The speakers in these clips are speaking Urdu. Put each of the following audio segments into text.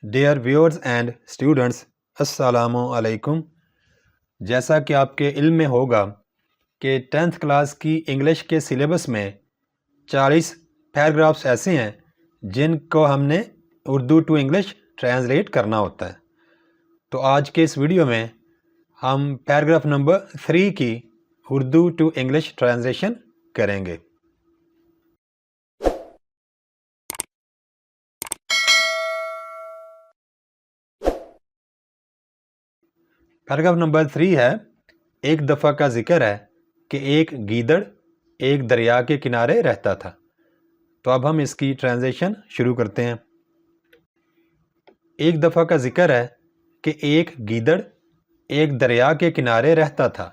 ڈیئر ویورز اینڈ اسٹوڈنٹس، السلام علیکم۔ جیسا کہ آپ کے علم میں ہوگا کہ 10th کلاس کی انگلش کے سلیبس میں 40 پیراگرافس ایسے ہیں جن کو ہم نے اردو ٹو انگلش ٹرانسلیٹ کرنا ہوتا ہے۔ تو آج کے اس ویڈیو میں ہم پیراگراف نمبر 3 کی اردو ٹو انگلش ٹرانسلیشن کریں گے۔ پیراگراف نمبر 3 ہے، ایک دفعہ کا ذکر ہے کہ ایک گیدڑ ایک دریا کے کنارے رہتا تھا۔ تو اب ہم اس کی ٹرانسلیشن شروع کرتے ہیں۔ ایک دفعہ کا ذکر ہے کہ ایک گیدڑ ایک دریا کے کنارے رہتا تھا۔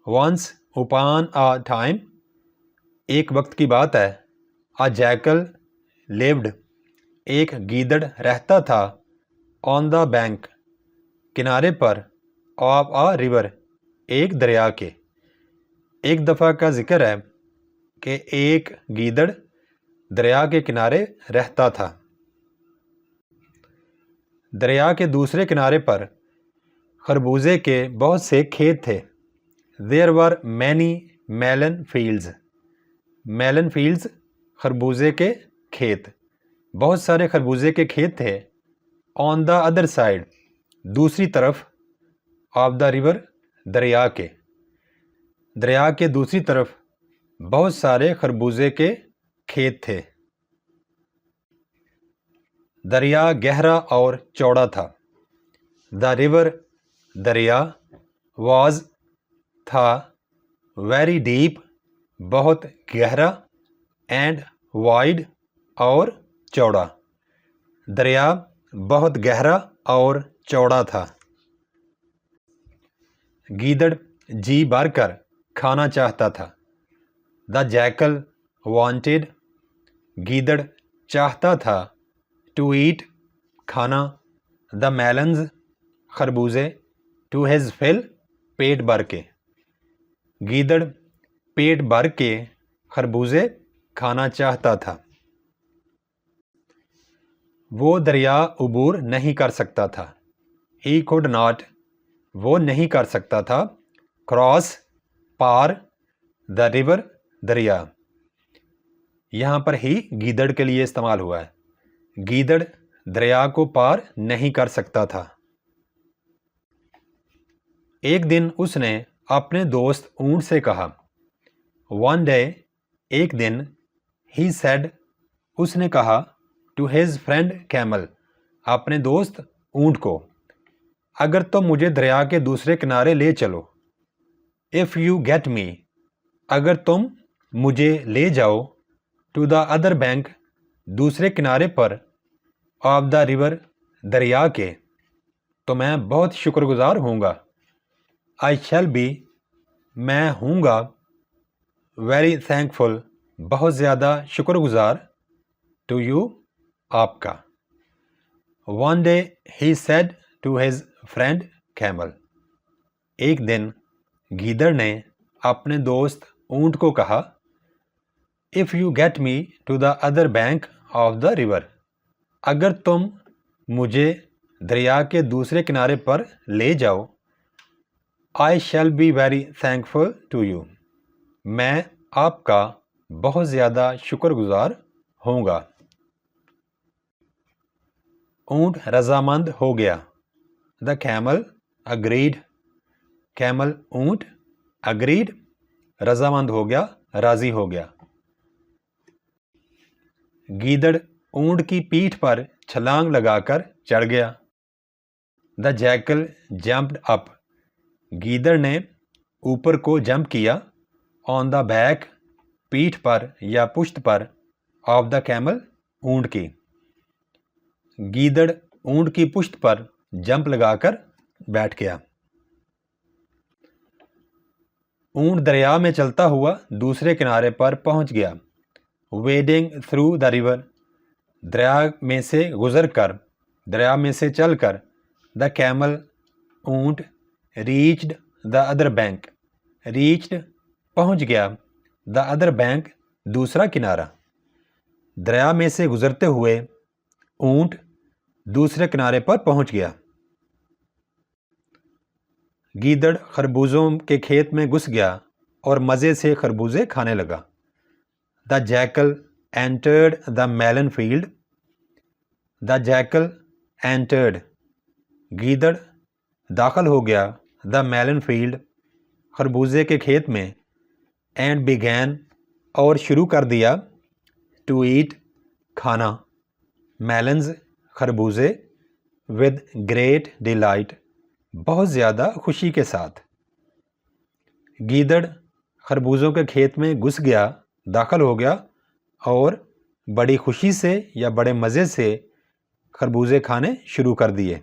Once upon a time، ایک وقت کی بات ہے۔ A jackal lived، ایک گیدڑ رہتا تھا۔ On the bank، کنارے پر۔ Of a river، ایک دریا کے۔ ایک دفعہ کا ذکر ہے کہ ایک گیدڑ دریا کے کنارے رہتا تھا۔ دریا کے دوسرے کنارے پر خربوزے کے بہت سے کھیت تھے۔ There were many melon fields، melon fields خربوزے کے کھیت، بہت سارے خربوزے کے کھیت تھے۔ On the other side، دوسری طرف۔ Of the river، دریا کے۔ دریا کے دوسری طرف بہت سارے خربوزے کے کھیت تھے۔ دریا گہرا اور چوڑا تھا۔ The river، دریا، was، تھا، very deep، بہت گہرا، and wide، اور چوڑا۔ دریا بہت گہرا اور چوڑا تھا۔ گیدڑ جی بھر کر کھانا چاہتا تھا۔ The jackal wanted، گیدڑ چاہتا تھا۔ To eat، کھانا۔ The melons، خربوزے۔ To his fill، پیٹ بھر کے۔ گیدڑ پیٹ بھر کے خربوزے کھانا چاہتا تھا۔ وہ دریا عبور نہیں کر سکتا تھا۔ He could not، وہ نہیں کر سکتا تھا۔ Cross، پار۔ The river، دریا۔ یہاں پر ہی گیدڑ کے لیے استعمال ہوا ہے۔ گیدڑ دریا کو پار نہیں کر سکتا تھا۔ ایک دن اس نے اپنے دوست اونٹ سے کہا۔ One day، ایک دن۔ He said، اس نے کہا۔ To his friend camel، اپنے دوست اونٹ کو، اگر تم مجھے دریا کے دوسرے کنارے لے چلو۔ If you get me، اگر تم مجھے لے جاؤ۔ To the other bank، دوسرے کنارے پر۔ Of the river، دریا کے، تو میں بہت شکر گزار ہوں گا۔ I shall be، میں ہوں گا۔ Very thankful، بہت زیادہ شکر گزار۔ To you، آپ کا۔ One day he said to his friend camel، ایک دن گیدڑ نے اپنے دوست اونٹ کو کہا۔ If you get me to the other bank of the river، اگر تم مجھے دریا کے دوسرے کنارے پر لے جاؤ۔ I shall be very thankful to you، میں آپ کا بہت زیادہ شکر گزار ہوں گا۔ اونٹ رضامند ہو گیا۔ The camel agreed، کیمل اونٹ، agreed، رضامند ہو گیا، راضی ہو گیا۔ گیدڑ اونٹ کی پیٹھ پر چھلانگ لگا کر چڑھ گیا۔ The jackal jumped up، گیدڑ نے اوپر کو جمپ کیا۔ On the back، پیٹھ پر یا پشت پر۔ Of the camel، اونٹ کی۔ گیدڑ اونٹ کی پشت پر جمپ لگا کر بیٹھ گیا۔ اونٹ دریا میں چلتا ہوا دوسرے کنارے پر پہنچ گیا۔ Wading through the river، دریا میں سے گزر کر، دریا میں سے چل کر۔ The camel، اونٹ۔ Reached the other bank، reached، پہنچ گیا۔ The other bank، دوسرا کنارہ۔ دریا میں سے گزرتے ہوئے اونٹ دوسرے کنارے پر پہنچ گیا۔ گیدڑ خربوزوں کے کھیت میں گھس گیا اور مزے سے خربوزے کھانے لگا۔ The jackal entered the melon field. The jackal entered. گیدڑ داخل ہو گیا the melon field خربوزے کے کھیت میں and began اور شروع کر دیا to eat کھانا melons خربوزے with great delight بہت زیادہ خوشی کے ساتھ۔ گیدڑ خربوزوں کے کھیت میں گھس گیا، داخل ہو گیا اور بڑی خوشی سے یا بڑے مزے سے خربوزے کھانے شروع کر دیے۔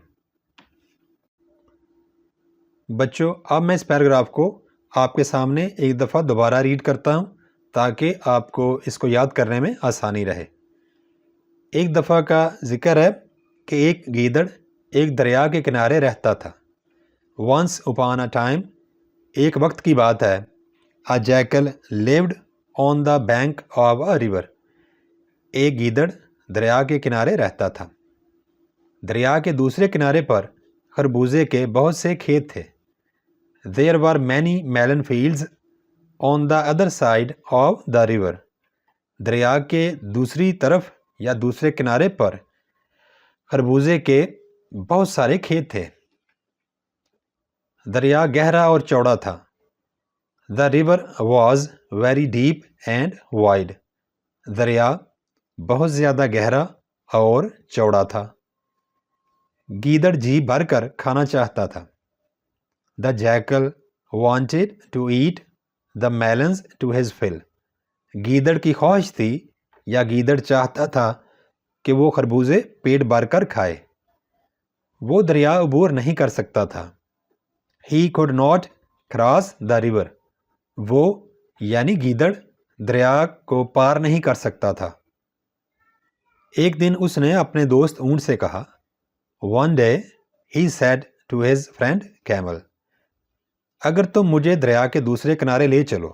بچوں، اب میں اس پیراگراف کو آپ کے سامنے ایک دفعہ دوبارہ ریڈ کرتا ہوں تاکہ آپ کو اس کو یاد کرنے میں آسانی رہے۔ ایک دفعہ کا ذکر ہے کہ ایک گیدڑ ایک دریا کے کنارے رہتا تھا۔ Once upon a time ایک وقت کی بات ہے a jackal lived on the bank of a river ایک گیدڑ دریا کے کنارے رہتا تھا۔ دریا کے دوسرے کنارے پر خربوزے کے بہت سے کھیت تھے۔ There were many melon fields on the other side of the river دریا کے دوسری طرف یا دوسرے کنارے پر خربوزے کے بہت سارے کھیت تھے۔ دریا گہرا اور چوڑا تھا۔ The river was very deep and wide دریا بہت زیادہ گہرا اور چوڑا تھا۔ گیدڑ جی بھر کر کھانا چاہتا تھا۔ The jackal wanted to eat the melons to his fill گیدڑ کی خواہش تھی یا گیدڑ چاہتا تھا کہ وہ خربوزے پیٹ بھر کر کھائے۔ وہ دریا عبور نہیں کر سکتا تھا۔ He could not cross the river وہ یعنی گیدڑ دریا کو پار نہیں کر سکتا تھا۔ ایک دن اس نے اپنے دوست اونٹ سے کہا One day he said to his friend camel اگر تم مجھے دریا کے دوسرے کنارے لے چلو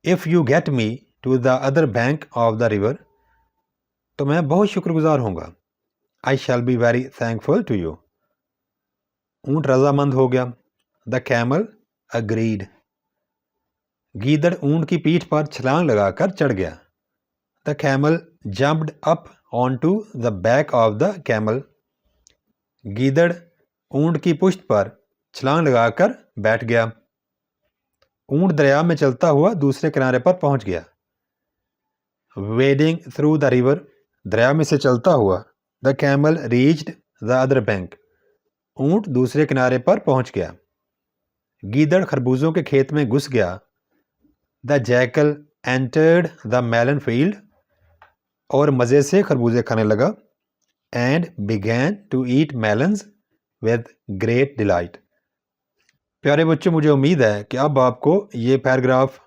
If you get me to the other bank of the river تو میں بہت شکر گزار ہوں گا I shall be very thankful to you اونٹ رضامند ہو گیا The camel agreed گیدڑ اونٹ کی پیٹھ پر چھلانگ لگا کر چڑھ گیا The camel jumped up onto the back of the camel گیدڑ اونٹ کی پشت پر چھلانگ لگا کر بیٹھ گیا۔ اونٹ دریا میں چلتا ہوا دوسرے کنارے پر پہنچ گیا۔ Wading through the river دریا میں سے چلتا ہوا The camel reached the other bank اونٹ دوسرے کنارے پر پہنچ گیا۔ گیدڑ خربوزوں کے کھیت میں گھس گیا The jackal entered the melon field اور مزے سے خربوزے کھانے لگا and began to eat melons with great delight پیارے بچوں، مجھے امید ہے کہ اب آپ کو یہ پیراگراف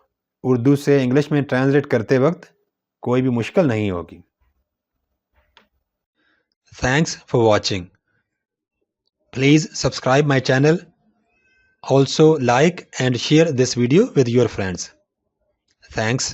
اردو سے انگلش میں ٹرانسلیٹ کرتے وقت کوئی بھی مشکل نہیں ہوگی۔ Thanks for watching. Please subscribe my channel. Also like and share this video with your friends. Thanks.